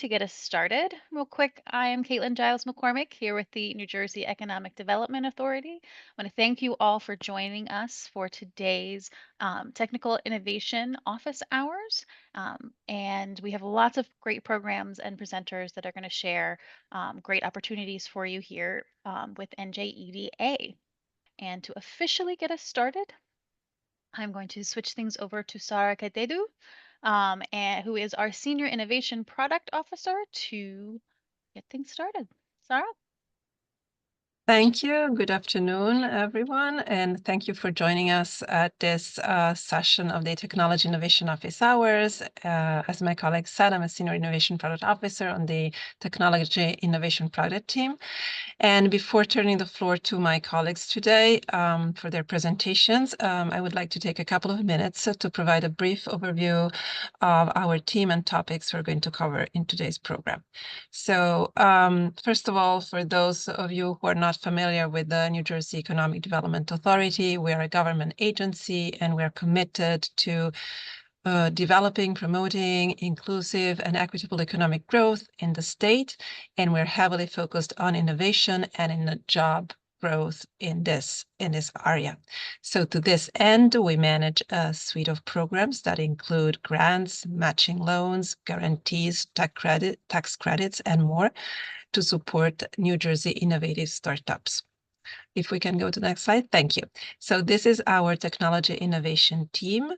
to get us started, real quick, I am Caitlin Giles McCormick here with the New Jersey Economic Development Authority. I want to thank you all for joining us for today's Technical Innovation Office Hours. And we have lots of great programs and presenters that are going to share great opportunities for you here with NJEDA. And to officially get us started, I'm going to switch things over to Sara Kadedu, who is our Senior Innovation Product Officer, to get things started. Sara? Thank you. Good afternoon, everyone, and thank you for joining us at this session of the Technology Innovation Office Hours. As my colleague said, I'm a Senior Innovation Product Officer on the Technology Innovation Product team. And before turning the floor to my colleagues today for their presentations, I would like to take a couple of minutes to provide a brief overview of our team and topics we're going to cover in today's program. So first of all, for those of you who are not familiar with the New Jersey Economic Development Authority, we are a government agency and we are committed to developing, promoting inclusive and equitable economic growth in the state. And we're heavily focused on innovation and in the job growth in this area. So to this end, we manage a suite of programs that include grants, matching loans, guarantees, tax credits, and more to support New Jersey innovative startups. If we can go to the next slide, thank you. So this is our technology innovation team,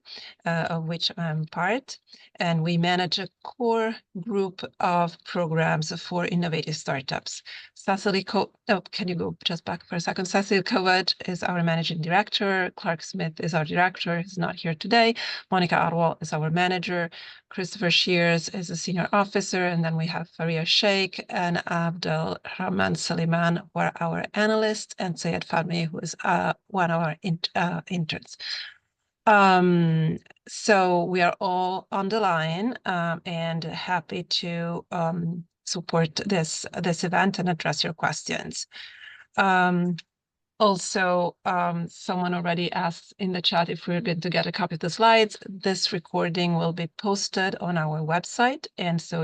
of which I'm part, and we manage a core group of programs for innovative startups. Can you go just back for a second? Cecily Kovac is our managing director. Clark Smith is our director. He's not here today. Monica Arwal is our manager. Christopher Shears is a senior officer, and then we have Faria Sheikh and Abdel Rahman Saliman, who are our analysts, and Sayed Fahmy, who is one of our interns. So we are all on the line and happy to support this event and address your questions. Also, someone already asked in the chat if we're going to get a copy of the slides. This recording will be posted on our website, and so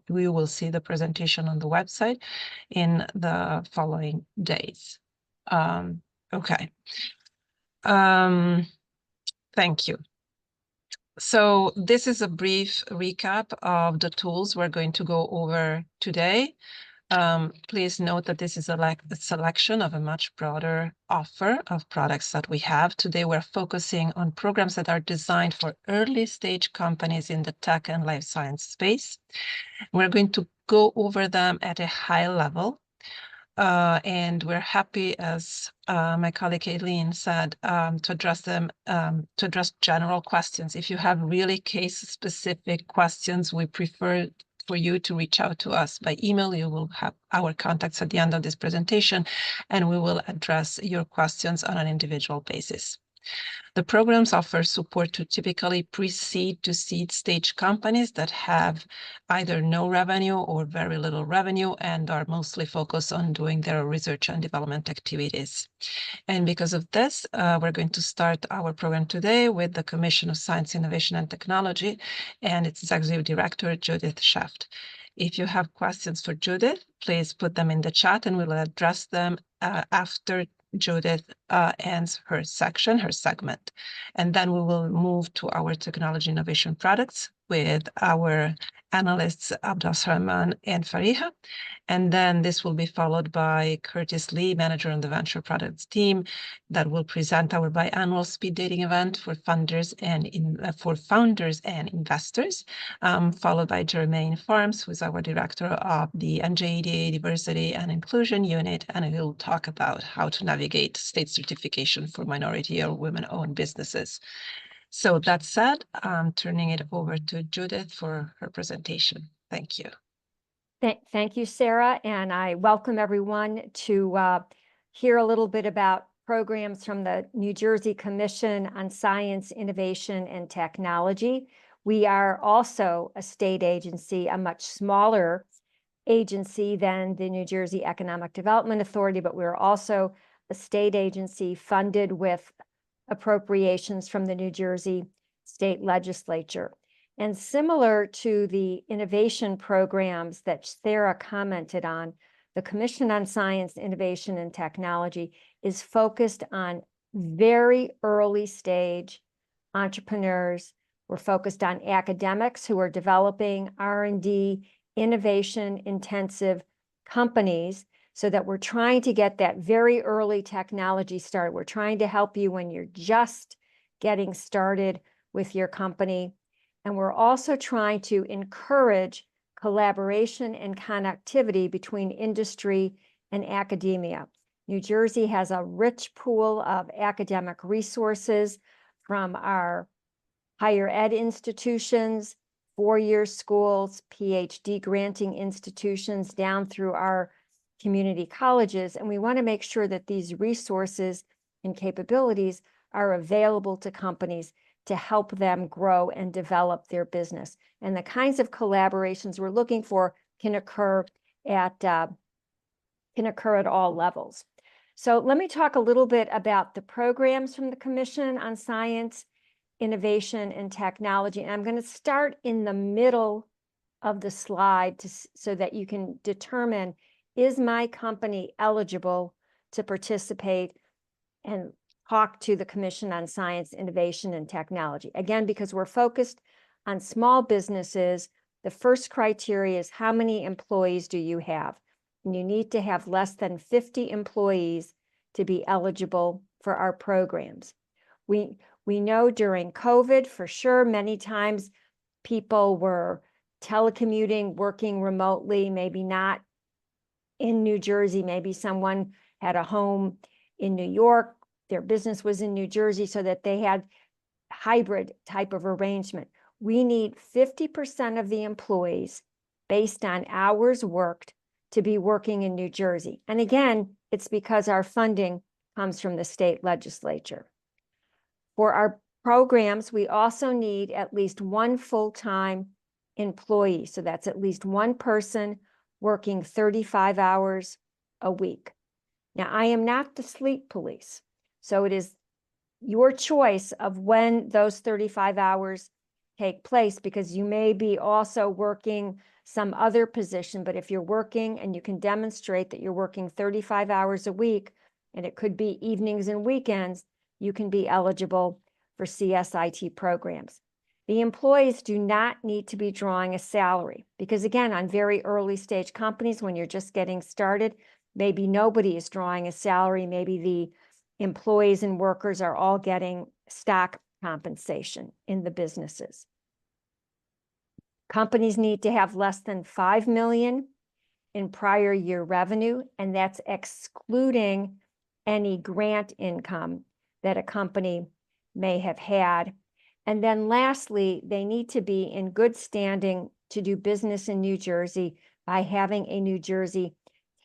we will see the presentation on the website in the following days. Okay. Thank you. So this is a brief recap of the tools we're going to go over today. Please note that this is a selection of a much broader offer of products that we have. Today, we're focusing on programs that are designed for early stage companies in the tech and life science space. We're going to go over them at a high level. And we're happy, as my colleague Aileen said, to address them, to address general questions. If you have really case-specific questions, we prefer for you to reach out to us by email. You will have our contacts at the end of this presentation, and we will address your questions on an individual basis. The programs offer support to typically pre-seed to seed stage companies that have either no revenue or very little revenue and are mostly focused on doing their research and development activities. And because of this, we're going to start our program today with the Commission of Science, Innovation, and Technology and its Executive Director, Judith Shaft. If you have questions for Judith, please put them in the chat and we will address them after Judith ends her segment. And then we will move to our technology innovation products with our analysts, Abdulrahman and Fariha. And then this will be followed by Curtis Lee, manager on the venture products team, that will present our biannual speed dating event for founders and investors, followed by Jermaine Farms, who is our director of the NJEDA Diversity and Inclusion Unit, and he'll talk about how to navigate state certification for minority or women-owned businesses. So that said, I'm turning it over to Judith for her presentation. Thank you. Thank you, Sarah, and I welcome everyone to hear a little bit about programs from the New Jersey Commission on Science, Innovation, and Technology. We are also a state agency, a much smaller agency than the New Jersey Economic Development Authority, but we're also a state agency funded with appropriations from the New Jersey State Legislature. And similar to the innovation programs that Sarah commented on, the Commission on Science, Innovation, and Technology is focused on very early stage entrepreneurs. We're focused on academics who are developing R&D, innovation intensive companies, so that we're trying to get that very early technology started. We're trying to help you when you're just getting started with your company. And we're also trying to encourage collaboration and connectivity between industry and academia. New Jersey has a rich pool of academic resources from our higher ed institutions, four-year schools, PhD granting institutions, down through our community colleges. And we want to make sure that these resources and capabilities are available to companies to help them grow and develop their business. And the kinds of collaborations we're looking for can occur at all levels. So let me talk a little bit about the programs from the Commission on Science, Innovation, and Technology. And I'm going to start in the middle of the slide so that you can determine, is my company eligible to participate and talk to the Commission on Science, Innovation, and Technology? Again, because we're focused on small businesses, the first criteria is how many employees do you have? And you need to have less than 50 employees to be eligible for our programs. We know during COVID, for sure, many times people were telecommuting, working remotely, maybe not in New Jersey. Maybe someone had a home in New York, their business was in New Jersey, so that they had hybrid type of arrangement. We need 50% of the employees, based on hours worked, to be working in New Jersey. And again, it's because our funding comes from the state legislature. For our programs, we also need at least one full-time employee. So that's at least one person working 35 hours a week. Now, I am not the sleep police, so it is your choice of when those 35 hours take place, because you may be also working some other position. But if you're working and you can demonstrate that you're working 35 hours a week, and it could be evenings and weekends, you can be eligible for CSIT programs. The employees do not need to be drawing a salary, because again, on very early stage companies, when you're just getting started, maybe nobody is drawing a salary. Maybe the employees and workers are all getting stock compensation in the businesses. Companies need to have less than 5 million in prior year revenue, and that's excluding any grant income that a company may have had. And then lastly, they need to be in good standing to do business in New Jersey by having a New Jersey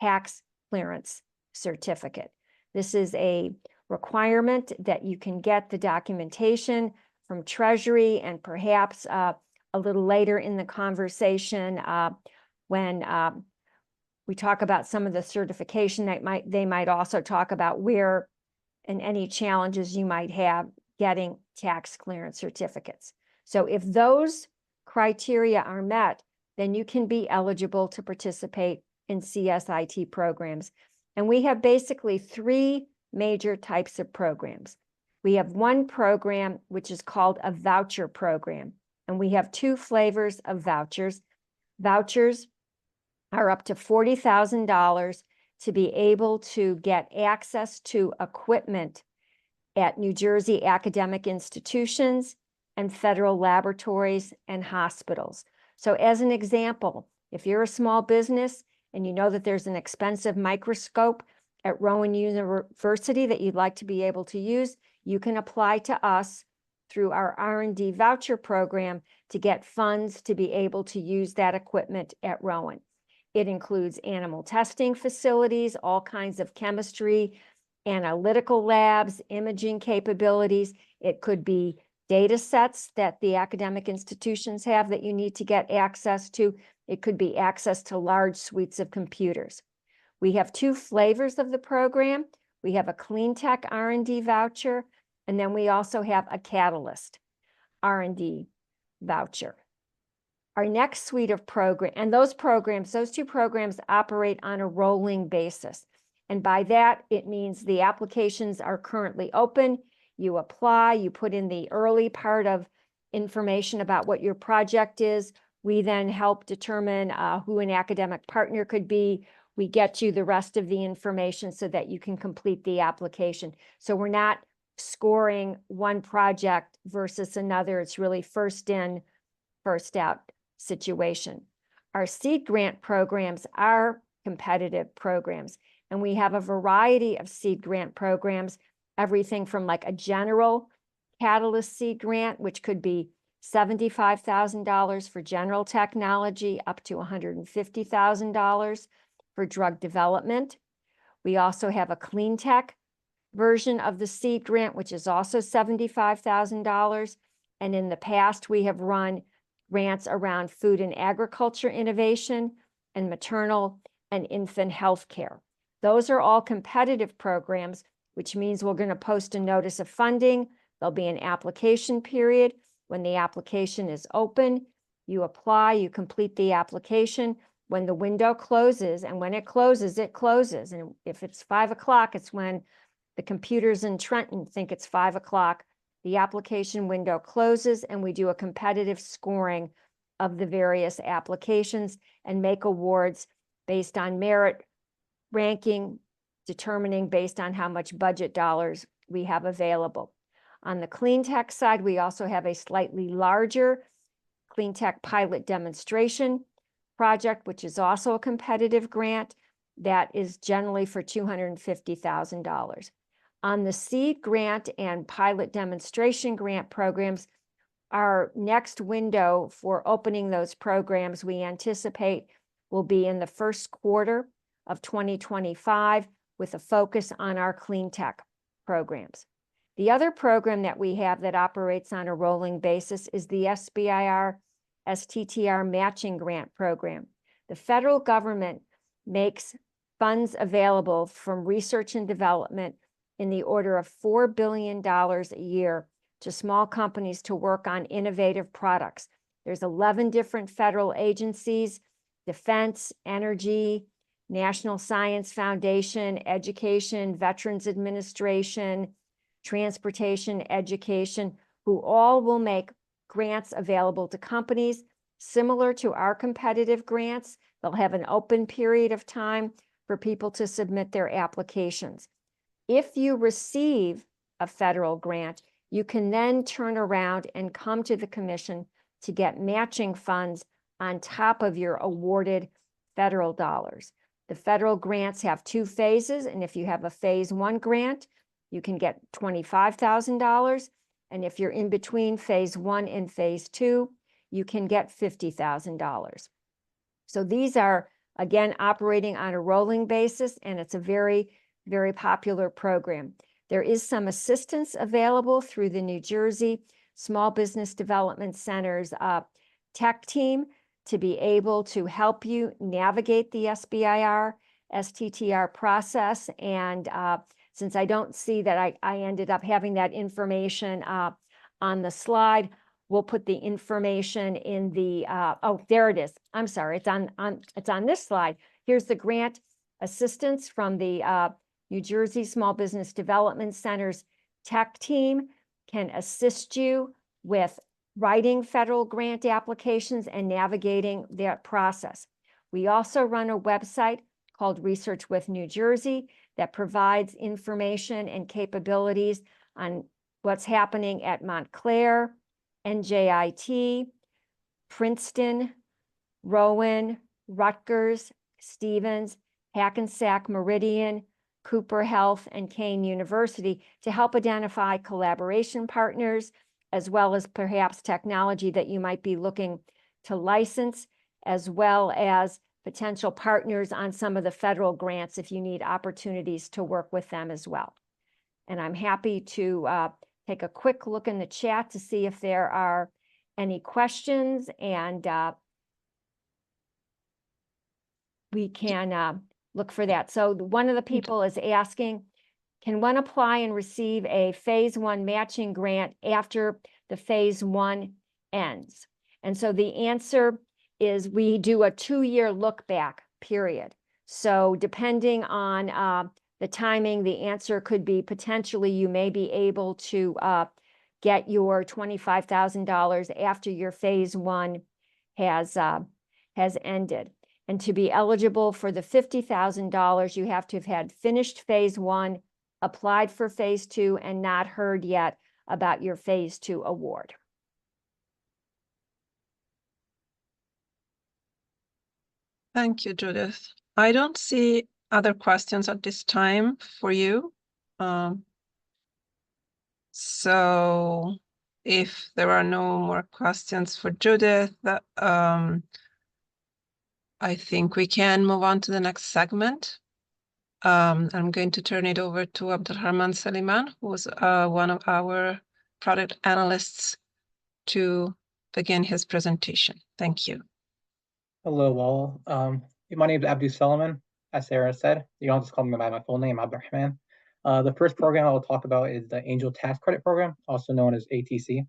tax clearance certificate. This is a requirement that you can get the documentation from Treasury, and perhaps a little later in the conversation, when we talk about some of the certification, they might also talk about where and any challenges you might have getting tax clearance certificates. So if those criteria are met, then you can be eligible to participate in CSIT programs. And we have basically three major types of programs. We have one program which is called a voucher program, and we have two flavors of vouchers. Vouchers are up to $40,000 to be able to get access to equipment at New Jersey academic institutions and federal laboratories and hospitals. So as an example, if you're a small business and you know that there's an expensive microscope at Rowan University that you'd like to be able to use, you can apply to us through our R&D voucher program to get funds to be able to use that equipment at Rowan. It includes animal testing facilities, all kinds of chemistry, analytical labs, imaging capabilities. It could be data sets that the academic institutions have that you need to get access to. It could be access to large suites of computers. We have two flavors of the program. We have a clean tech R&D voucher, and then we also have a catalyst R&D voucher. Our next suite of programs, and those two programs operate on a rolling basis. And by that, it means the applications are currently open. You apply, you put in the early part of information about what your project is. We then help determine who an academic partner could be. We get you the rest of the information so that you can complete the application. So we're not scoring one project versus another. It's really first in, first out situation. Our seed grant programs are competitive programs, and we have a variety of seed grant programs, everything from like a general catalyst seed grant, which could be $75,000 for general technology, up to $150,000 for drug development. We also have a clean tech version of the seed grant, which is also $75,000. And in the past, we have run grants around food and agriculture innovation and maternal and infant health care. Those are all competitive programs, which means we're going to post a notice of funding. There'll be an application period. When the application is open, you apply, you complete the application. When the window closes, and when it closes, it closes. And if it's 5 o'clock, it's when the computers in Trenton think it's 5 o'clock. The application window closes, and we do a competitive scoring of the various applications and make awards based on merit ranking, determining based on how much budget dollars we have available. On the clean tech side, we also have a slightly larger clean tech pilot demonstration project, which is also a competitive grant that is generally for $250,000. On the seed grant and pilot demonstration grant programs, our next window for opening those programs we anticipate will be in the first quarter of 2025 with a focus on our clean tech programs. The other program that we have that operates on a rolling basis is the SBIR STTR matching grant program. The federal government makes funds available from research and development in the order of $4 billion a year to small companies to work on innovative products. There's 11 different federal agencies: Defense, Energy, National Science Foundation, Education, Veterans Administration, Transportation, Education, who all will make grants available to companies similar to our competitive grants. They'll have an open period of time for people to submit their applications. If you receive a federal grant, you can then turn around and come to the commission to get matching funds on top of your awarded federal dollars. The federal grants have 2 phases, and if you have a phase 1 grant, you can get $25,000. And if you're in between phase 1 and phase 2, you can get $50,000. So these are, again, operating on a rolling basis, and it's a very, very popular program. There is some assistance available through the New Jersey Small Business Development Center's tech team to be able to help you navigate the SBIR STTR process. And since I don't see that I ended up having that information on the slide, we'll put the information in the, oh, there it is. I'm sorry, it's on this slide. Here's the grant assistance from the New Jersey Small Business Development Center's tech team can assist you with writing federal grant applications and navigating that process. We also run a website called Research with New Jersey that provides information and capabilities on what's happening at Montclair, NJIT, Princeton, Rowan, Rutgers, Stevens, Hackensack Meridian, Cooper Health, and Kane University to help identify collaboration partners, as well as perhaps technology that you might be looking to license, as well as potential partners on some of the federal grants if you need opportunities to work with them as well. And I'm happy to take a quick look in the chat to see if there are any questions, and we can look for that. So one of the people is asking, can one apply and receive a phase 1 matching grant after the phase 1 ends. And so the answer is we do a 2-year look back period. So depending on the timing, the answer could be potentially you may be able to get your $25,000 after your phase 1 has ended. And to be eligible for the $50,000, you have to have had finished phase 1, applied for phase 2, and not heard yet about your phase 2 award. Thank you, Judith. I don't see other questions at this time for you. So if there are no more questions for Judith, I think we can move on to the next segment. I'm going to turn it over to Abdulrahman Saliman, who's one of our product analysts, to begin his presentation. Thank you. Hello, all. My name is Abdul Salaman. As Sarah said, you don't just call me by my full name, Abdulrahman. The first program I will talk about is the Angel Tax Credit Program, also known as ATC.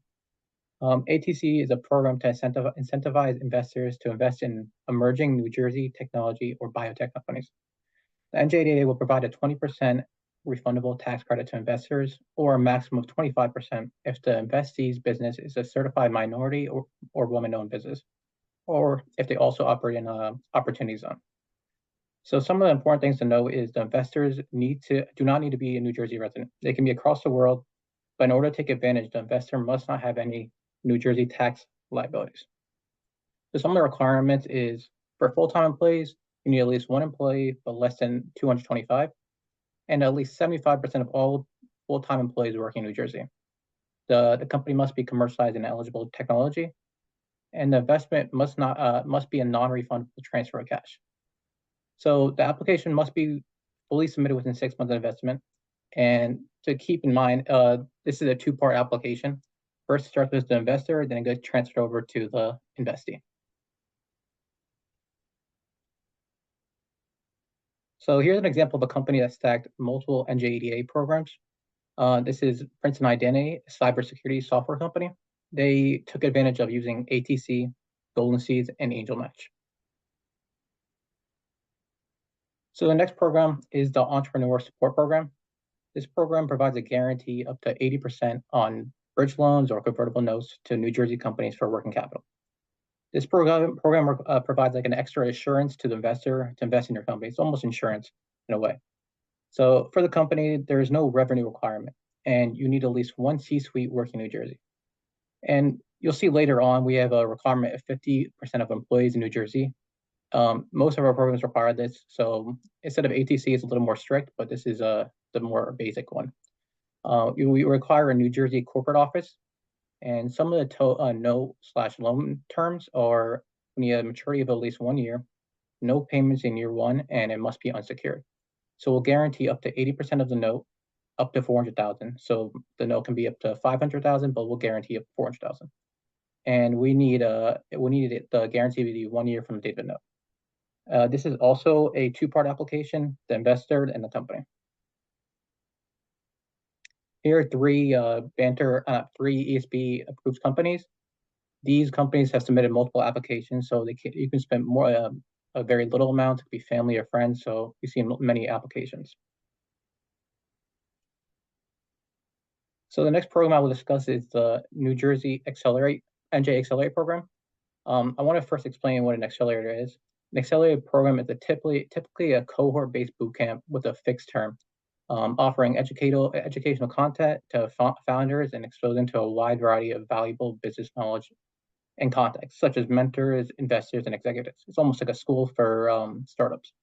ATC is a program to incentivize investors to invest in emerging New Jersey technology or biotech companies. The NJDA will provide a 20% refundable tax credit to investors, or a maximum of 25% if the investee's business is a certified minority or woman-owned business, or if they also operate in an opportunity zone. So some of the important things to know is the investors do not need to be a New Jersey resident. They can be across the world, but in order to take advantage, the investor must not have any New Jersey tax liabilities. So some of the requirements is for full-time employees, you need at least one employee, but less than 225, and at least 75% of all full-time employees working in New Jersey. The company must be commercialized in eligible technology, and the investment must be a non-refundable transfer of cash. So the application must be fully submitted within 6 months of investment. And to keep in mind, this is a 2-part application. First, it starts with the investor, then it gets transferred over to the investee. So here's an example of a company that stacked multiple NJDA programs. This is Princeton Identity, a cybersecurity software company. They took advantage of using ATC, Golden Seeds, and Angel Match. So the next program is the Entrepreneur Support Program. This program provides a guarantee up to 80% on bridge loans or convertible notes to New Jersey companies for working capital. This program provides like an extra assurance to the investor to invest in your company. It's almost insurance in a way. So for the company, there is no revenue requirement, and you need at least one C-suite working in New Jersey. And you'll see later on, we have a requirement of 50% of employees in New Jersey. Most of our programs require this. So instead of ATC, it's a little more strict, but this is the more basic one. We require a New Jersey corporate office, and some of the note/loan terms are we need a maturity of at least 1 year, no payments in year 1, and it must be unsecured. So we'll guarantee up to 80% of the note, up to 400,000. So the note can be up to 500,000, but we'll guarantee up to 400,000. And we need the guarantee to be 1 year from the date of the note. This is also a 2-part application: the investor and the company. Here are 3 ESB approved companies. These companies have submitted multiple applications, so you can spend more a very little amount. It could be family or friends. So we've seen many applications. So the next program I will discuss is the New Jersey NJ Accelerate program. I want to first explain what an accelerator is. An accelerator program is typically a cohort-based bootcamp with a fixed term, offering educational content to founders and exposing to a wide variety of valuable business knowledge and contexts, such as mentors, investors, and executives. It's almost like a school for startups.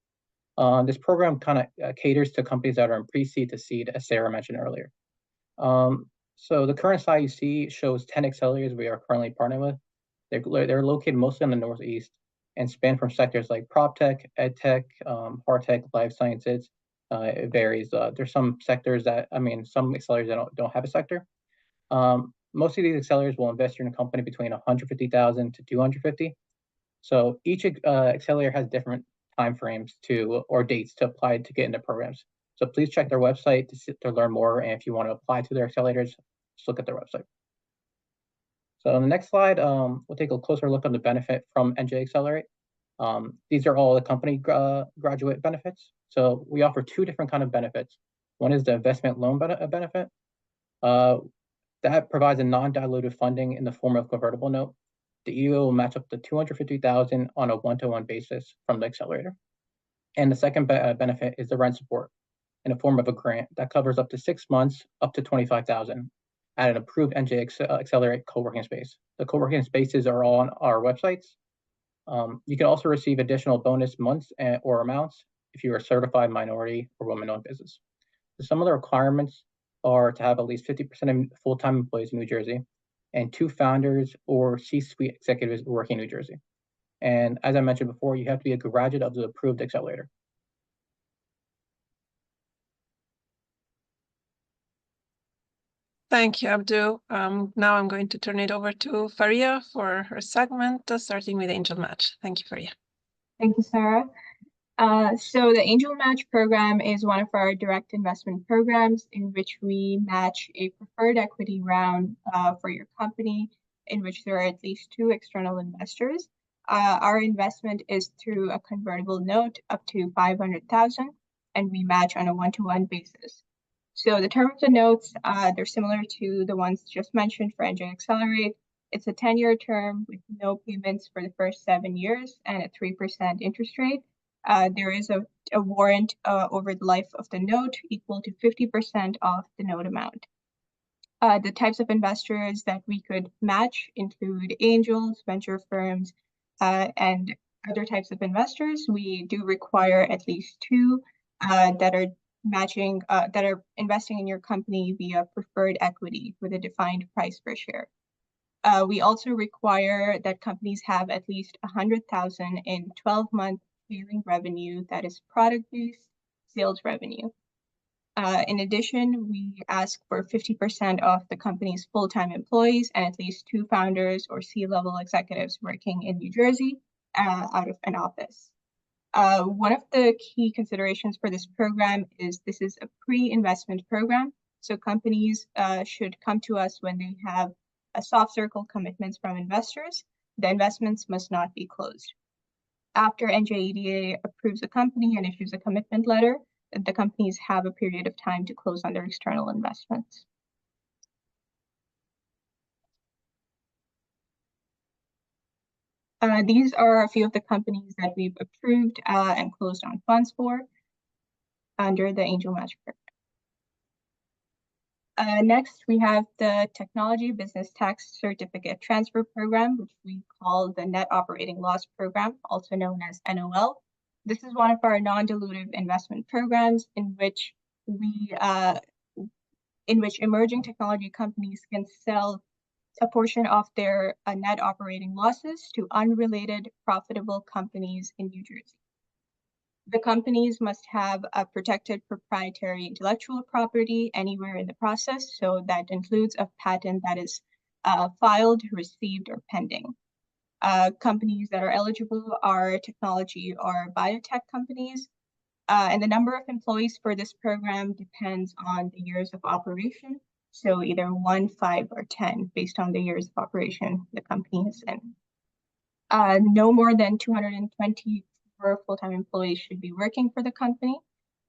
This program kind of caters to companies that are in pre-seed to seed, as Sarah mentioned earlier. So the current slide you see shows 10 accelerators we are currently partnering with. They're located mostly in the Northeast and span from sectors like prop tech, ed tech, hard tech, life sciences. It varies. There's some sectors some accelerators that don't have a sector. Most of these accelerators will invest in a company between 150,000 to 250. So each accelerator has different timeframes or dates to apply to get into programs. So please check their website to learn more. And if you want to apply to their accelerators, just look at their website. So on the next slide, we'll take a closer look on the benefit from NJ Accelerate. These are all the company graduate benefits. So we offer two different kind of benefits. One is the investment loan benefit. That provides a non-dilutive funding in the form of convertible note. The EO will match up to $250,000 on a one-to-one basis from the accelerator. And the second benefit is the rent support in the form of a grant that covers up to 6 months, up to $25,000 at an approved NJ Accelerate co-working space. The co-working spaces are all on our websites. You can also receive additional bonus months or amounts if you are a certified minority or woman-owned business. So some of the requirements are to have at least 50% of full-time employees in New Jersey and 2 founders or C-suite executives working in New Jersey. And as I mentioned before, you have to be a graduate of the approved accelerator. Thank you, Abdu. Now I'm going to turn it over to Faria for her segment, starting with Angel Match. Thank you, Faria. Thank you, Sarah. So the Angel Match program is one of our direct investment programs in which we match a preferred equity round for your company, in which there are at least 2 external investors. Our investment is through a convertible note up to $500,000, and we match on a one-to-one basis. So the terms of the notes, they're similar to the ones just mentioned for NJ Accelerate. It's a 10-year term with no payments for the first 7 years and a 3% interest rate. There is a warrant over the life of the note equal to 50% of the note amount. The types of investors that we could match include angels, venture firms, and other types of investors. We do require at least 2 that are investing in your company via preferred equity with a defined price per share. We also require that companies have at least $100,000 in 12-month trailing revenue that is product-based sales revenue. In addition, we ask for 50% of the company's full-time employees and at least 2 founders or C-level executives working in New Jersey out of an office. One of the key considerations for this program is this is a pre-investment program. So companies should come to us when they have a soft circle commitments from investors. The investments must not be closed. After NJEDA approves a company and issues a commitment letter, the companies have a period of time to close on their external investments. These are a few of the companies that we've approved and closed on funds for under the Angel Match program. Next, we have the Technology Business Tax Certificate Transfer Program, which we call the Net Operating Loss Program, also known as NOL. This is one of our non-dilutive investment programs in which emerging technology companies can sell a portion of their net operating losses to unrelated profitable companies in New Jersey. The companies must have a protected proprietary intellectual property anywhere in the process, so that includes a patent that is filed, received, or pending. Companies that are eligible are technology or biotech companies, and the number of employees for this program depends on the years of operation. So either 1, 5, or 10, based on the years of operation the company is in. No more than 224 full-time employees should be working for the company.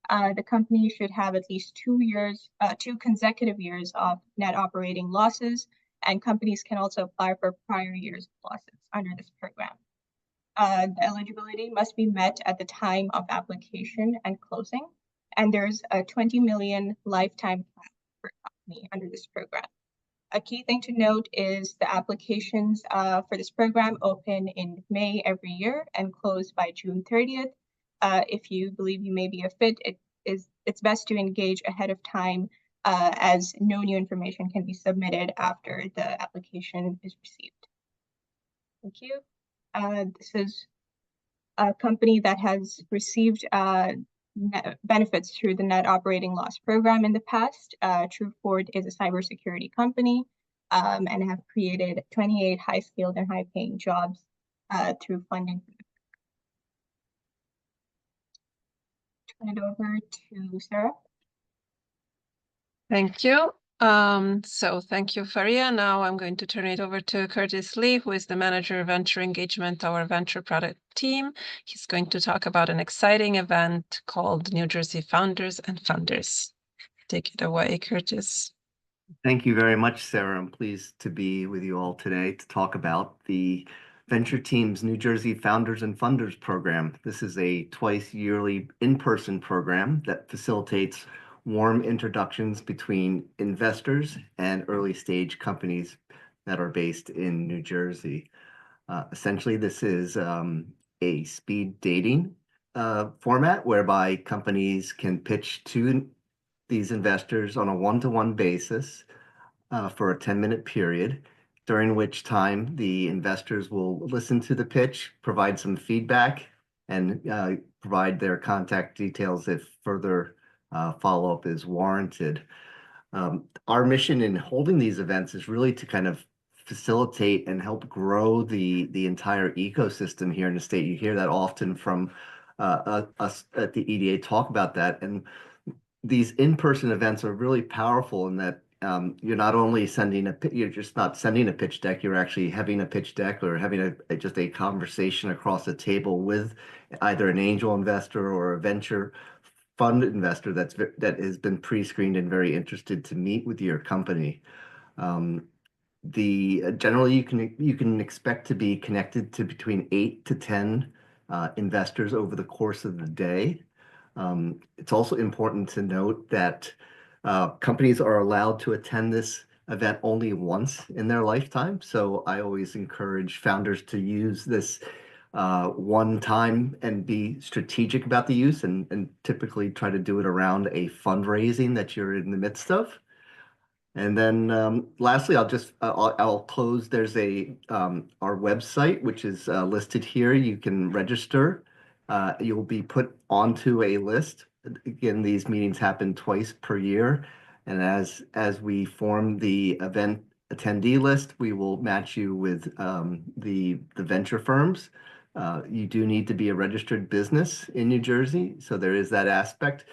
The company should have at least 2 consecutive years of net operating losses, and companies can also apply for prior years of losses under this program. The eligibility must be met at the time of application and closing, and there's a 20 million lifetime cap per company under this program. A key thing to note is the applications for this program open in May every year and close by June 30th. If you believe you may be a fit, it's best to engage ahead of time as no new information can be submitted after the application is received. Thank you. This is a company that has received benefits through the net operating loss program in the past. True Ford is a cybersecurity company and have created 28 high-skilled and high-paying jobs through funding. Turn it over to Sarah. Thank you. So thank you, Faria. Now I'm going to turn it over to Curtis Lee, who is the Manager of Venture Engagement, our venture product team. He's going to talk about an exciting event called New Jersey Founders and Funders. Take it away, Curtis. Thank you very much, Sarah. I'm pleased to be with you all today to talk about the Venture Team's New Jersey Founders and Funders program. This is a twice yearly in-person program that facilitates warm introductions between investors and early stage companies that are based in New Jersey. Essentially, this is a speed dating format whereby companies can pitch to these investors on a one-to-one basis for a 10-minute period, during which time the investors will listen to the pitch, provide some feedback, and provide their contact details if further follow-up is warranted. Our mission in holding these events is really to kind of facilitate and help grow the entire ecosystem here in the state. You hear that often from us at the EDA talk about that. And these in-person events are really powerful in that you're not only you're just not sending a pitch deck, you're actually having a pitch deck or having just a conversation across the table with either an angel investor or a venture fund investor that has been pre-screened and very interested to meet with your company. Generally you can expect to be connected to between 8 to 10 investors over the course of the day. It's also important to note that companies are allowed to attend this event only once in their lifetime. So I always encourage founders to use this one time and be strategic about the use and typically try to do it around a fundraising that you're in the midst of. And then lastly, I'll close. There's our website, which is listed here. You can register. You'll be put onto a list. Again, these meetings happen twice per year. And as we form the event attendee list, we will match you with the venture firms. You do need to be a registered business in New Jersey, so there is that aspect.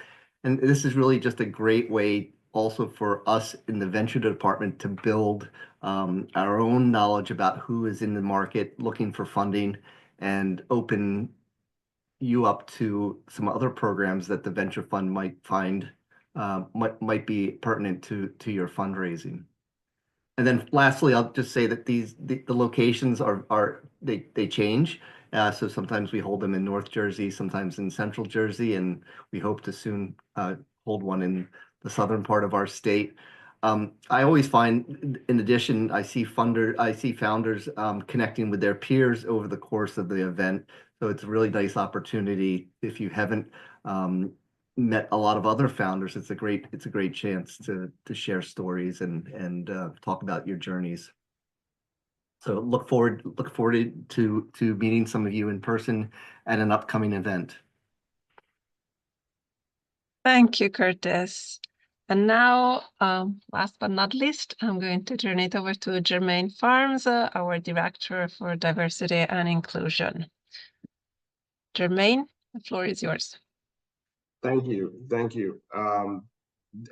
And this is really just a great way also for us in the venture department to build our own knowledge about who is in the market looking for funding and open you up to some other programs that the venture fund might find might be pertinent to your fundraising. And then lastly, I'll just say that the locations they change. So sometimes we hold them in North Jersey, sometimes in Central Jersey, and we hope to soon hold one in the southern part of our state. I always find, in addition, I see founders connecting with their peers over the course of the event. So it's a really nice opportunity. If you haven't met a lot of other founders, it's a great chance to share stories and talk about your journeys. So look forward to meeting some of you in person at an upcoming event. Thank you, Curtis. And now, last but not least, I'm going to turn it over to Jermaine Farms, our Director for Diversity and Inclusion. Jermaine, the floor is yours. Thank you. Thank you.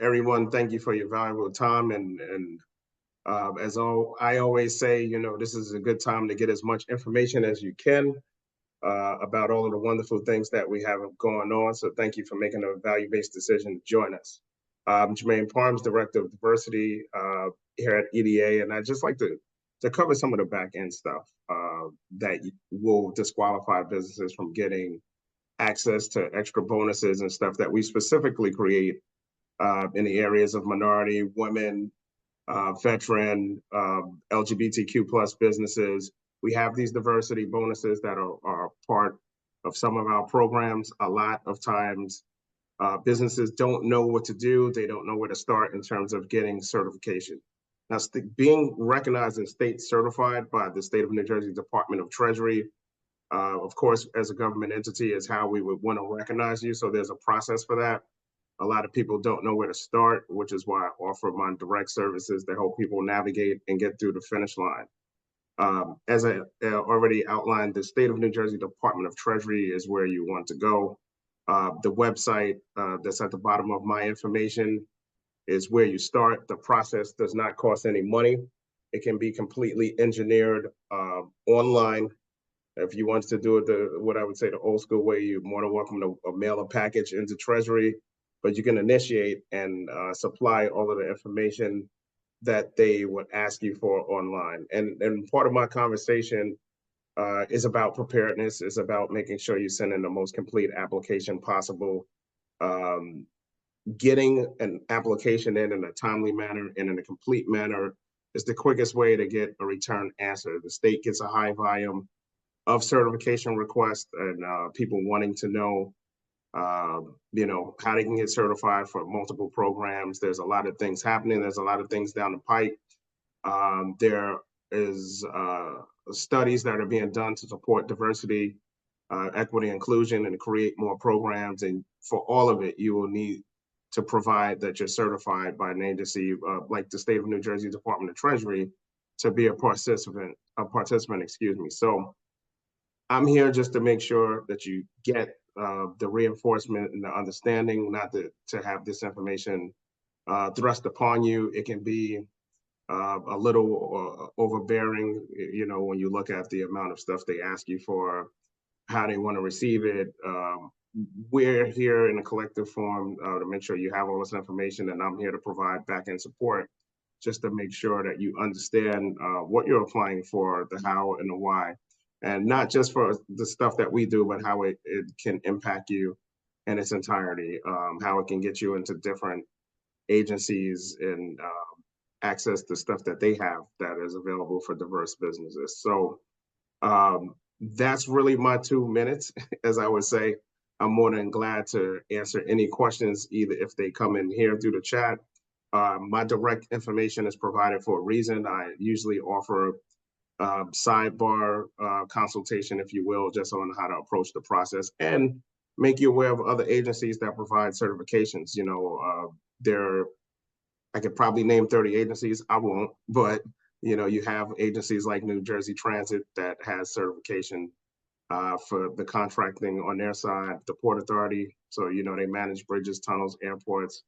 Everyone, thank you for your valuable time. And I always say, this is a good time to get as much information as you can about all of the wonderful things that we have going on. So thank you for making a value-based decision to join us. Jermaine Parms, Director of Diversity here at EDA, and I'd just like to cover some of the back-end stuff that will disqualify businesses from getting access to extra bonuses and stuff that we specifically create in the areas of minority, women, veteran, LGBTQ plus businesses. We have these diversity bonuses that are part of some of our programs. A lot of times, businesses don't know what to do. They don't know where to start in terms of getting certification. Now, being recognized and state certified by the state of New Jersey Department of Treasury, of course, as a government entity, is how we would want to recognize you. So there's a process for that. A lot of people don't know where to start, which is why I offer my direct services to help people navigate and get through the finish line. As I already outlined, the state of New Jersey Department of Treasury is where you want to go. The website that's at the bottom of my information is where you start. The process does not cost any money. It can be completely engineered online. If you want to do it what I would say the old school way, you're more than welcome to mail a package into Treasury, but you can initiate and supply all of the information that they would ask you for online. And part of my conversation is about preparedness, is about making sure you send in the most complete application possible. Getting an application in a timely manner and in a complete manner is the quickest way to get a return answer. The state gets a high volume of certification requests and people wanting to know, how they can get certified for multiple programs. There's a lot of things happening. There's a lot of things down the pipe. There is studies that are being done to support diversity, equity, inclusion, and create more programs. And for all of it, you will need to provide that you're certified by an agency like the state of New Jersey Department of Treasury to be a participant, excuse me. So I'm here just to make sure that you get the reinforcement and the understanding, not to have this information thrust upon you. It can be a little overbearing, when you look at the amount of stuff they ask you for, how they want to receive it. We're here in a collective form to make sure you have all this information, and I'm here to provide back-end support just to make sure that you understand what you're applying for, the how and the why, and not just for the stuff that we do, but how it can impact you in its entirety, how it can get you into different agencies and access to stuff that they have that is available for diverse businesses. So that's really my 2 minutes. As I would say, I'm more than glad to answer any questions, either if they come in here through the chat. My direct information is provided for a reason. I usually offer sidebar consultation, if you will, just on how to approach the process and make you aware of other agencies that provide certifications. I could probably name 30 agencies. I won't, but you have agencies like New Jersey Transit that has certification for the contracting on their side, the Port Authority. So, they manage bridges, tunnels, airports,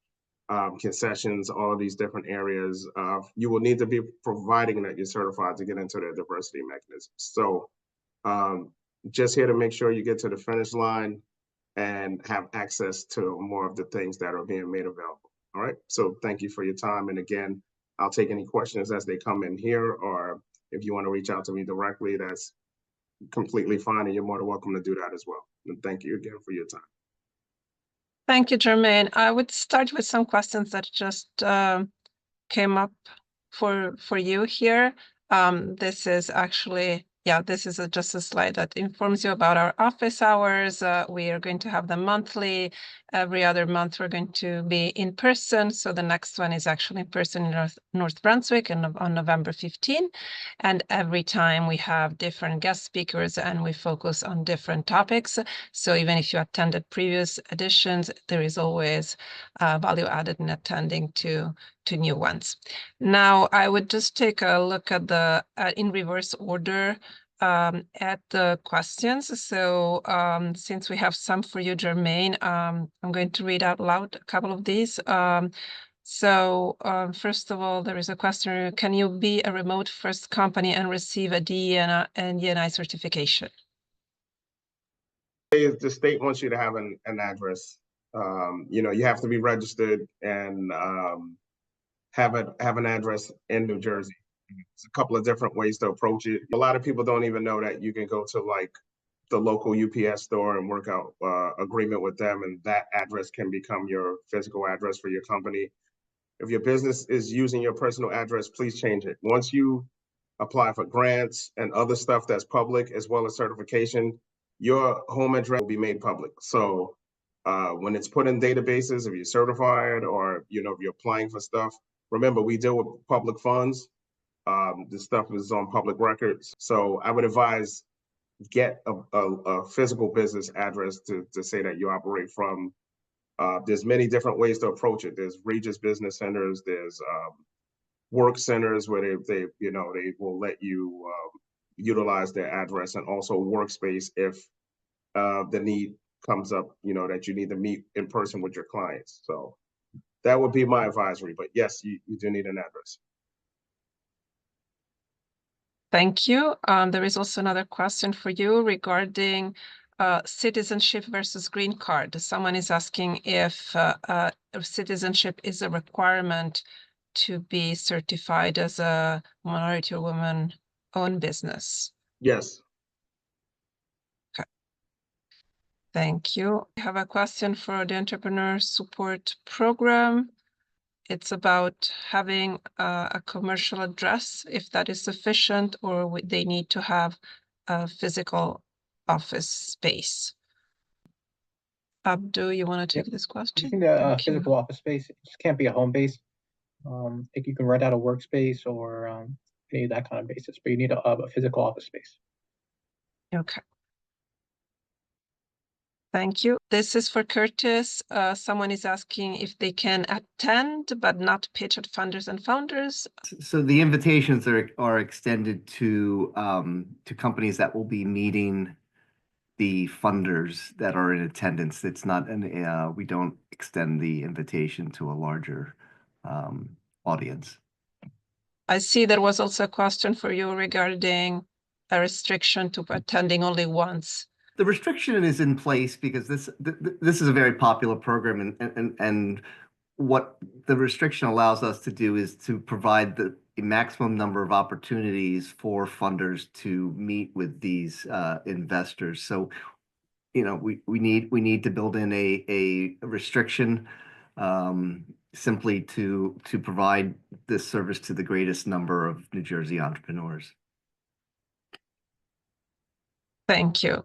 concessions, all of these different areas. You will need to be providing that you're certified to get into their diversity mechanisms. So just here to make sure you get to the finish line and have access to more of the things that are being made available. All right, so thank you for your time. And again, I'll take any questions as they come in here, or if you want to reach out to me directly, that's completely fine, and you're more than welcome to do that as well. And thank you again for your time. Thank you, Jermaine. I would start with some questions that just came up for you here. This is actually, this is just a slide that informs you about our office hours. We are going to have them monthly. Every other month, we're going to be in person. So the next one is actually in person in North Brunswick on November 15. And every time we have different guest speakers and we focus on different topics. So even if you attended previous editions, there is always value added in attending to new ones. Now, I would just take a look at the in reverse order at the questions. So since we have some for you, Jermaine, I'm going to read out loud a couple of these. First of all, there is a question: can you be a remote first company and receive a DE and ENI certification? The state wants you to have an address. You have to be registered and have an address in New Jersey. There's a couple of different ways to approach it. A lot of people don't even know that you can go to like the local UPS store and work out agreement with them, and that address can become your physical address for your company. If your business is using your personal address, please change it. Once you apply for grants and other stuff that's public, as well as certification, your home address will be made public. So when it's put in databases, if you're certified or if you're applying for stuff, remember, we deal with public funds. This stuff is on public records. So I would advise get a physical business address to say that you operate from. There's many different ways to approach it. There's Regis Business Centers. There's work centers where they will let you utilize their address, and also workspace if the need comes up, that you need to meet in person with your clients. So that would be my advisory. But yes, you do need an address. Thank you. There is also another question for you regarding citizenship versus green card. Someone is asking if citizenship is a requirement to be certified as a minority or woman-owned business. Yes. Okay. Thank you. We have a question for the Entrepreneur Support Program. It's about having a commercial address, if that is sufficient, or they need to have a physical office space. Abdu, you want to take this question? You need a physical office space. It just can't be a home base. Like you can rent out a workspace or any of that kind of basis, but you need a physical office space. Okay. Thank you. This is for Curtis. Someone is asking if they can attend but not pitch at funders and founders. So the invitations are extended to companies that will be meeting the funders that are in attendance. It's not we don't extend the invitation to a larger audience. I see there was also a question for you regarding a restriction to attending only once. The restriction is in place because this is a very popular program, and what the restriction allows us to do is to provide the maximum number of opportunities for funders to meet with these investors. So, we need to build in a restriction simply to provide this service to the greatest number of New Jersey entrepreneurs. Thank you.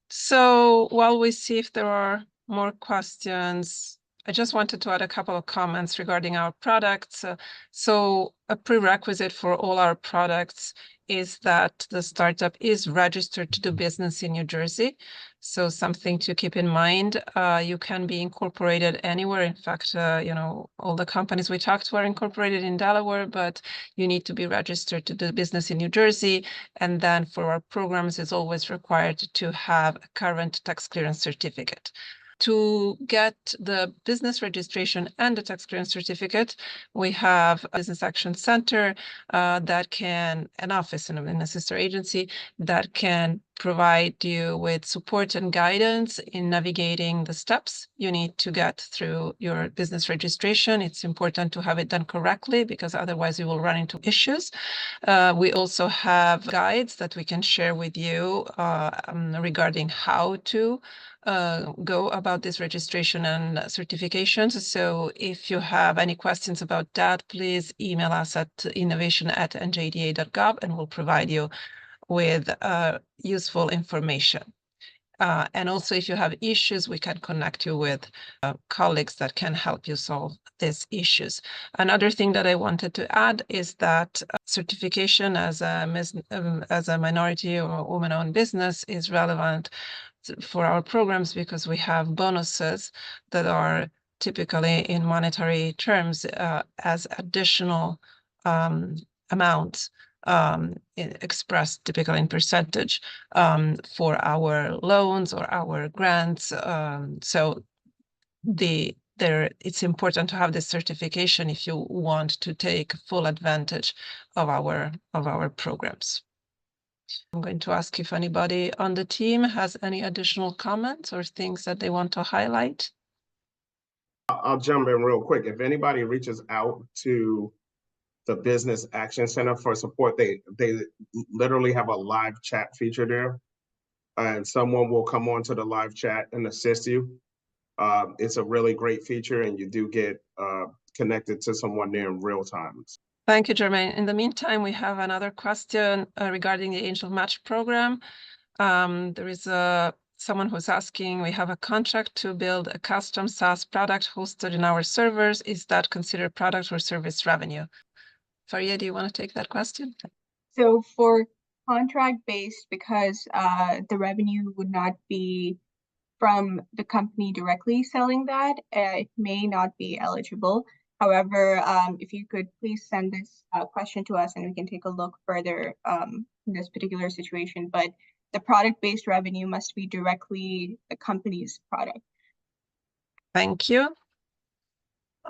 So while we see if there are more questions, I just wanted to add a couple of comments regarding our products. So a prerequisite for all our products is that the startup is registered to do business in New Jersey. So something to keep in mind. You can be incorporated anywhere. In fact, all the companies we talked to are incorporated in Delaware, but you need to be registered to do business in New Jersey. And then for our programs, it's always required to have a current tax clearance certificate. To get the business registration and the tax clearance certificate, we have a Business Action Center an office and a sister agency that can provide you with support and guidance in navigating the steps you need to get through your business registration. It's important to have it done correctly because otherwise you will run into issues. We also have guides that we can share with you regarding how to go about this registration and certifications. So if you have any questions about that, please email us at innovation@njda.gov and we'll provide you with useful information. And also, if you have issues, we can connect you with colleagues that can help you solve these issues. Another thing that I wanted to add is that certification as a minority or woman-owned business is relevant for our programs because we have bonuses that are typically in monetary terms as additional amounts expressed typically in percentage for our loans or our grants. So it's important to have this certification if you want to take full advantage of our programs. I'm going to ask if anybody on the team has any additional comments or things that they want to highlight. I'll jump in real quick. If anybody reaches out to the Business Action Center for support, they literally have a live chat feature there, and someone will come on to the live chat and assist you. It's a really great feature, and you do get connected to someone there in real time. Thank you, Jermaine. In the meantime, we have another question regarding the Angel Match program. There is someone who's asking, we have a contract to build a custom SaaS product hosted in our servers. Is that considered product or service revenue? Faria, do you want to take that question? So for contract-based, because the revenue would not be from the company directly selling that, it may not be eligible. However, if you could please send this question to us and we can take a look further in this particular situation. But the product-based revenue must be directly the company's product. Thank you.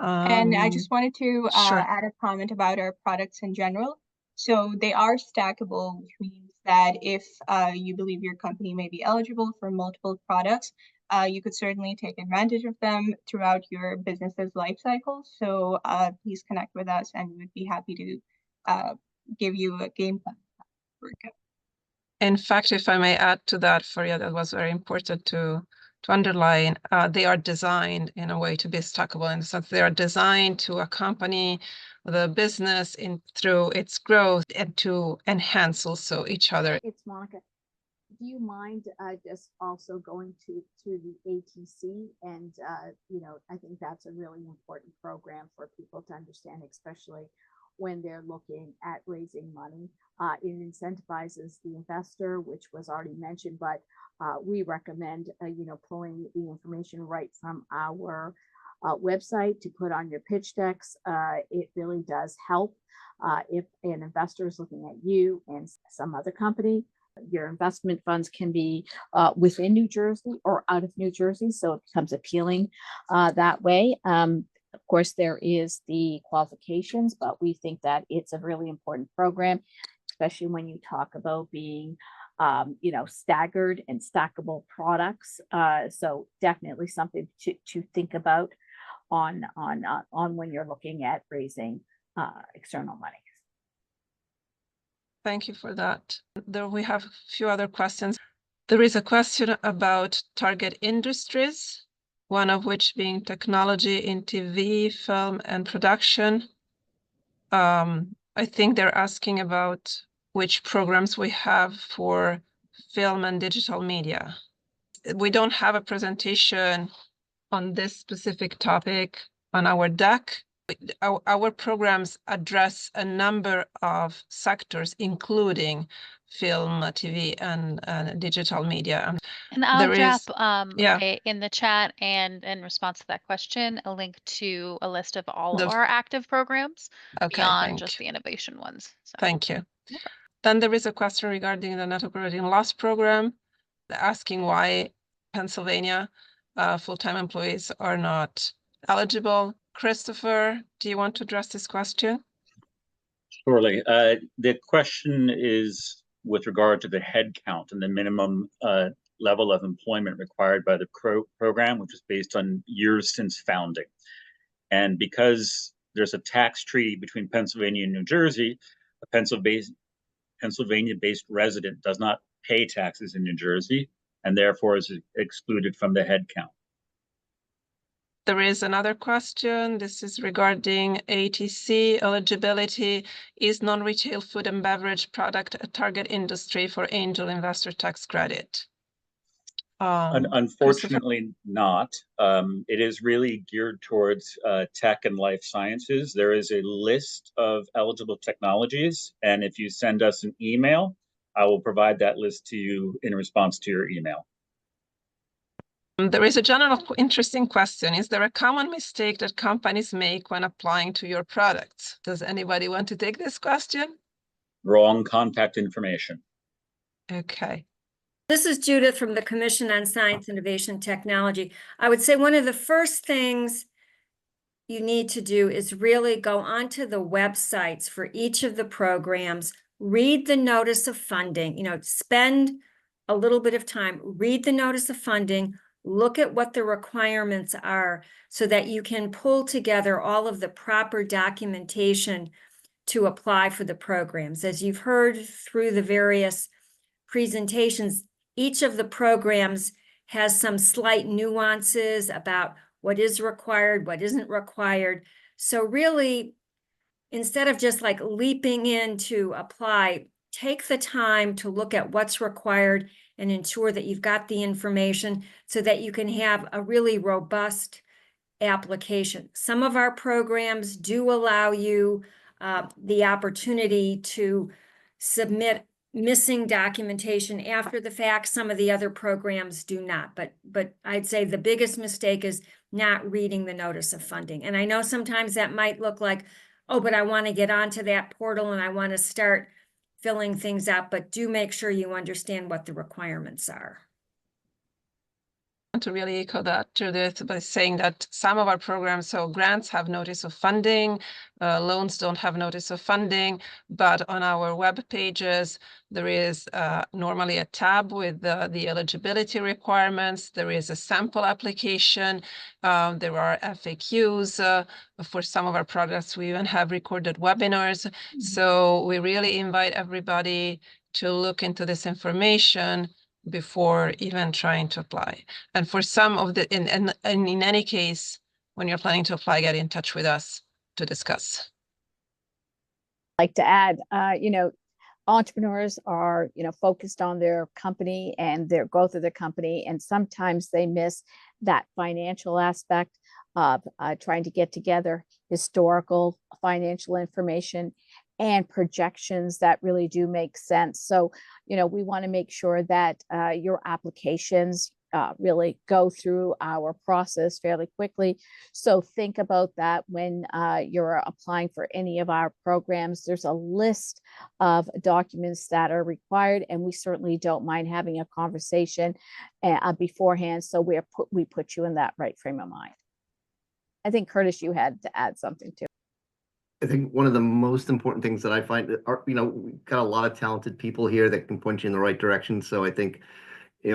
And I just wanted to Sure. add a comment about our products in general. So they are stackable, which means that if you believe your company may be eligible for multiple products, you could certainly take advantage of them throughout your business's life cycle. So please connect with us and we would be happy to give you a game plan. In fact, if I may add to that, Faria, that was very important to underline. They are designed in a way to be stackable in the sense they are designed to accompany the business through its growth and to enhance also each other. It's Monica. Do you mind just also going to the ATC? And, I think that's a really important program for people to understand, especially when they're looking at raising money. It incentivizes the investor, which was already mentioned, but we recommend, pulling the information right from our website to put on your pitch decks. It really does help if an investor is looking at you and some other company. Your investment funds can be within New Jersey or out of New Jersey, so it becomes appealing that way. Of course, there is the qualifications, but we think that it's a really important program, especially when you talk about being, staggered and stackable products. So definitely something to think about on when you're looking at raising external money. Thank you for that. There we have a few other questions. There is a question about target industries, one of which being technology in TV, film, and production. I think they're asking about which programs we have for film and digital media. We don't have a presentation on this specific topic on our deck. Our programs address a number of sectors, including film, TV, and digital media. And I'll drop yeah. in the chat and in response to that question, a link to a list of all of The- our active programs Okay, beyond just the innovation ones. So. Thank you. Then there is a question regarding the net operating loss program, asking why Pennsylvania full-time employees are not eligible. Christopher, do you want to address this question? Surely. The question is with regard to the head count and the minimum level of employment required by the program, which is based on years since founding. And because there's a tax treaty between Pennsylvania and New Jersey, a Pennsylvania-based resident does not pay taxes in New Jersey and therefore is excluded from the head count. There is another question. This is regarding ATC eligibility. Is non-retail food and beverage product a target industry for angel investor tax credit? Unfortunately not. It is really geared towards tech and life sciences. There is a list of eligible technologies, and if you send us an email, I will provide that list to you in response to your email. There is a general interesting question. Is there a common mistake that companies make when applying to your products? Does anybody want to take this question? Wrong contact information. Okay. This is Judith from the Commission on Science, Innovation, Technology. I would say one of the first things you need to do is really go onto the websites for each of the programs, read the notice of funding, spend a little bit of time, read the notice of funding, look at what the requirements are so that you can pull together all of the proper documentation to apply for the programs. As you've heard through the various presentations, each of the programs has some slight nuances about what is required, what isn't required. So really, instead of just like leaping in to apply, take the time to look at what's required and ensure that you've got the information so that you can have a really robust application. Some of our programs do allow you the opportunity to submit missing documentation after the fact. Some of the other programs do not, but I'd say the biggest mistake is not reading the notice of funding. And I know sometimes that might look like, oh, but I want to get onto that portal and I want to start filling things out, but do make sure you understand what the requirements are. to really echo that, Judith, by saying that some of our programs, so grants have notice of funding, loans don't have notice of funding, but on our web pages, there is normally a tab with the eligibility requirements. There is a sample application. There are FAQs. For some of our products, we even have recorded webinars. So we really invite everybody to look into this information before even trying to apply. And for some of the, and in any case, when you're planning to apply, get in touch with us to discuss. Like to add, entrepreneurs are, focused on their company and their growth of their company, and sometimes they miss that financial aspect of trying to get together historical financial information and projections that really do make sense. So, we want to make sure that your applications really go through our process fairly quickly. So think about that when you're applying for any of our programs. There's a list of documents that are required, and we certainly don't mind having a conversation beforehand, so we put you in that right frame of mind. I think, Curtis, you had to add something too. I think one of the most important things that I find are, we've got a lot of talented people here that can point you in the right direction. So I think,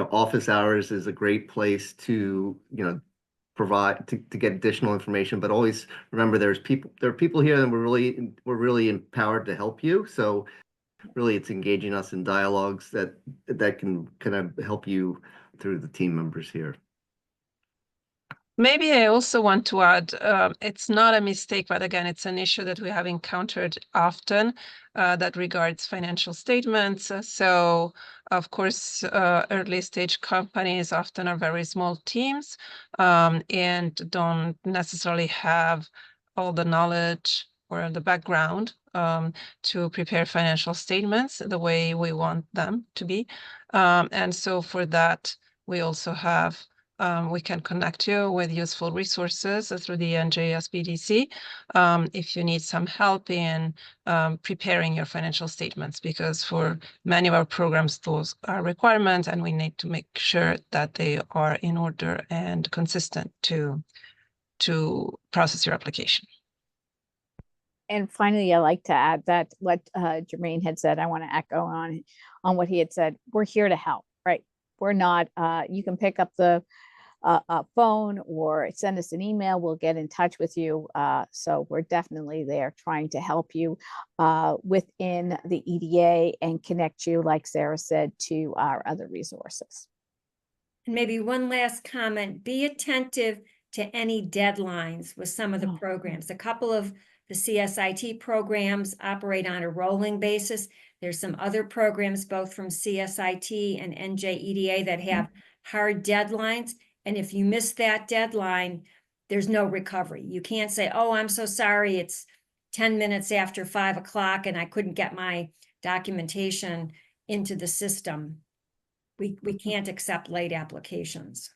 office hours is a great place to, provide to get additional information, but always remember there are people here and we're really empowered to help you. So really it's engaging us in dialogues that can kind of help you through the team members here. Maybe I also want to add, it's not a mistake, but again, it's an issue that we have encountered often that regards financial statements. So, of course, early stage companies often are very small teams and don't necessarily have all the knowledge or the background to prepare financial statements the way we want them to be. And so for that, we also have we can connect you with useful resources through the NJSBDC if you need some help in preparing your financial statements, because for many of our programs, those are requirements, and we need to make sure that they are in order and consistent to process your application. And finally, I like to add that what Jermaine had said, I want to echo on what he had said. We're here to help, right? We're not, you can pick up the phone or send us an email. We'll get in touch with you. So we're definitely there trying to help you within the EDA and connect you, like Sarah said, to our other resources. And maybe one last comment, be attentive to any deadlines with some of the programs. A couple of the CSIT programs operate on a rolling basis. There's some other programs, both from CSIT and NJEDA, that have hard deadlines. And if you miss that deadline, there's no recovery. You can't say, oh, I'm so sorry, it's 10 minutes after 5 o'clock and I couldn't get my documentation into the system. We can't accept late applications.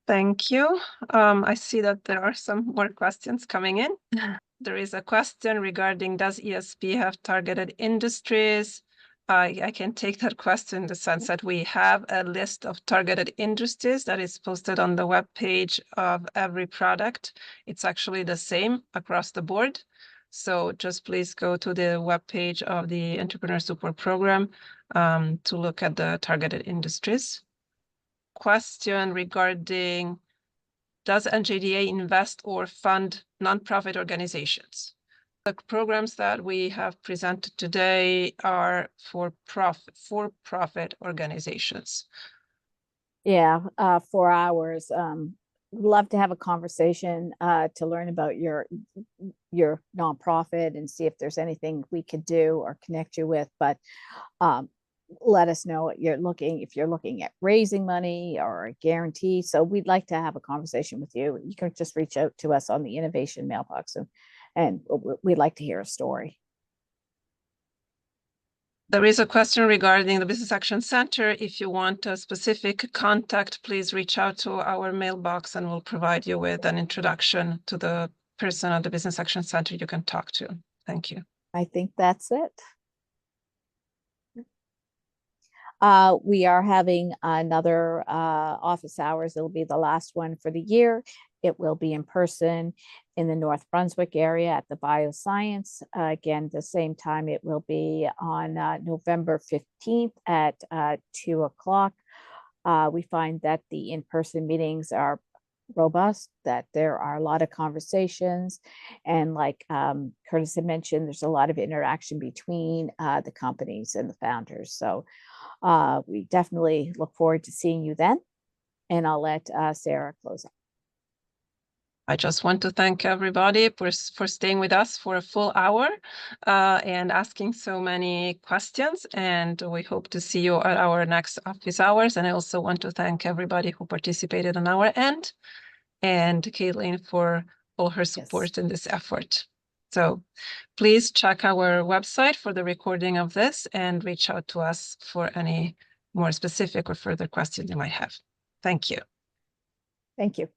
Thank you. I see that there are some more questions coming in. There is a question regarding, does ESP have targeted industries? I can take that question in the sense that we have a list of targeted industries that is posted on the web page of every product. It's actually the same across the board. So just please go to the web page of the Entrepreneur Support Program to look at the targeted industries. Question regarding, does NJDA invest or fund nonprofit organizations? The programs that we have presented today are for-profit organizations. Yeah, for hours. Love to have a conversation to learn about your nonprofit and see if there's anything we could do or connect you with. But let us know what you're looking, if you're looking at raising money or a guarantee. So we'd like to have a conversation with you. You can just reach out to us on the innovation mailbox, and we'd like to hear a story. There is a question regarding the Business Action Center. If you want a specific contact, please reach out to our mailbox and we'll provide you with an introduction to the person at the Business Action Center you can talk to. Thank you. I think that's it. We are having another office hours. It'll be the last one for the year. It will be in person in the North Brunswick area at the Bioscience. Again, the same time, it will be on November 15th at 2 o'clock. We find that the in-person meetings are robust, that there are a lot of conversations. And like Curtis had mentioned, there's a lot of interaction between the companies and the founders. So we definitely look forward to seeing you then. And I'll let Sarah close up. I just want to thank everybody for staying with us for a full hour and asking so many questions. And we hope to see you at our next office hours. And I also want to thank everybody who participated on our end, and Caitlin for all her support in this effort. So please check our website for the recording of this and reach out to us for any more specific or further questions you might have. Thank you. Thank you.